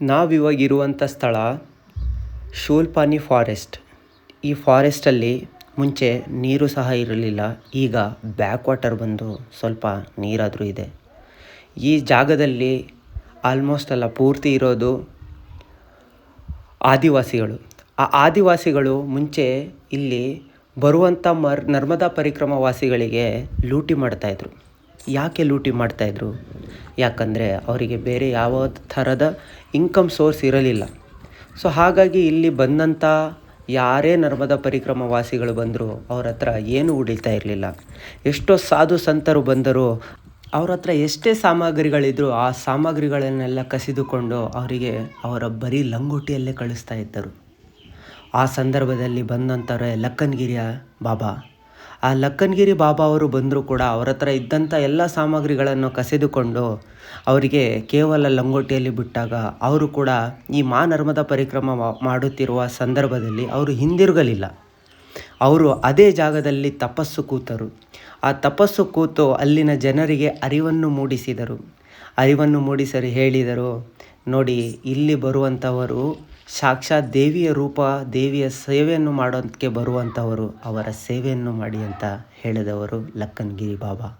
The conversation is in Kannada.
ನಾವಿವಾಗ ಇರುವಂಥ ಸ್ಥಳ ಶೂಲ್ಪಾನಿ ಫಾರೆಸ್ಟ್. ಈ ಫಾರೆಸ್ಟಲ್ಲಿ ಮುಂಚೆ ನೀರು ಸಹ ಇರಲಿಲ್ಲ. ಈಗ ಬ್ಯಾಕ್ ವಾಟರ್ ಬಂದು ಸ್ವಲ್ಪ ನೀರಾದರೂ ಇದೆ. ಈ ಜಾಗದಲ್ಲಿ ಆಲ್ಮೋಸ್ಟ್ ಅಲ್ಲ ಪೂರ್ತಿ ಇರೋದು ಆದಿವಾಸಿಗಳು. ಆ ಆದಿವಾಸಿಗಳು ಮುಂಚೆ ಇಲ್ಲಿ ಬರುವಂಥ ನರ್ಮದಾ ಪರಿಕ್ರಮ ವಾಸಿಗಳಿಗೆ ಲೂಟಿ ಮಾಡ್ತಾಯಿದ್ರು. ಯಾಕೆ ಲೂಟಿ ಮಾಡ್ತಾಯಿದ್ರು? ಯಾಕಂದರೆ ಅವರಿಗೆ ಬೇರೆ ಯಾವ ಥರದ ಇನ್ಕಮ್ ಸೋರ್ಸ್ ಇರಲಿಲ್ಲ. ಸೊ ಹಾಗಾಗಿ ಇಲ್ಲಿ ಬಂದಂಥ ಯಾರೇ ನರ್ಮದಾ ಪರಿಕ್ರಮ ವಾಸಿಗಳು ಬಂದರೂ ಅವ್ರ ಹತ್ರ ಏನೂ ಉಳಿತಾ ಇರಲಿಲ್ಲ. ಎಷ್ಟೋ ಸಾಧು ಸಂತರು ಬಂದರೂ ಅವ್ರ ಹತ್ರ ಎಷ್ಟೇ ಸಾಮಗ್ರಿಗಳಿದ್ರೂ ಆ ಸಾಮಗ್ರಿಗಳನ್ನೆಲ್ಲ ಕಸಿದುಕೊಂಡು ಅವರಿಗೆ ಅವರ ಬರೀ ಲಂಗೋಟಿಯಲ್ಲೇ ಕಳಿಸ್ತಾ ಇದ್ದರು. ಆ ಸಂದರ್ಭದಲ್ಲಿ ಬಂದಂಥವ್ರೆ ಲಕ್ಕನಗಿರಿಯ ಬಾಬಾ. ಆ ಲಕ್ಕನಗಿರಿ ಬಾಬಾ ಅವರು ಬಂದರೂ ಕೂಡ ಅವ್ರ ಹತ್ರ ಇದ್ದಂಥ ಎಲ್ಲ ಸಾಮಗ್ರಿಗಳನ್ನು ಕಸಿದುಕೊಂಡು ಅವರಿಗೆ ಕೇವಲ ಲಂಗೋಟಿಯಲ್ಲಿ ಬಿಟ್ಟಾಗ ಅವರು ಕೂಡ ಈ ನರ್ಮದಾ ಪರಿಕ್ರಮ ಮಾಡುತ್ತಿರುವ ಸಂದರ್ಭದಲ್ಲಿ ಅವರು ಹಿಂದಿರುಗಲಿಲ್ಲ. ಅವರು ಅದೇ ಜಾಗದಲ್ಲಿ ತಪಸ್ಸು ಕೂತರು. ಆ ತಪಸ್ಸು ಕೂತು ಅಲ್ಲಿನ ಜನರಿಗೆ ಅರಿವನ್ನು ಮೂಡಿಸಲು ಹೇಳಿದರು, ನೋಡಿ, ಇಲ್ಲಿ ಬರುವಂಥವರು ಸಾಕ್ಷಾತ್ ದೇವಿಯ ರೂಪ, ದೇವಿಯ ಸೇವೆಯನ್ನು ಮಾಡೋದಕ್ಕೆ ಬರುವಂಥವರು, ಅವರ ಸೇವೆಯನ್ನು ಮಾಡಿ ಅಂತ ಹೇಳಿದವರು ಲಕ್ಕನಗಿರಿ ಬಾಬಾ.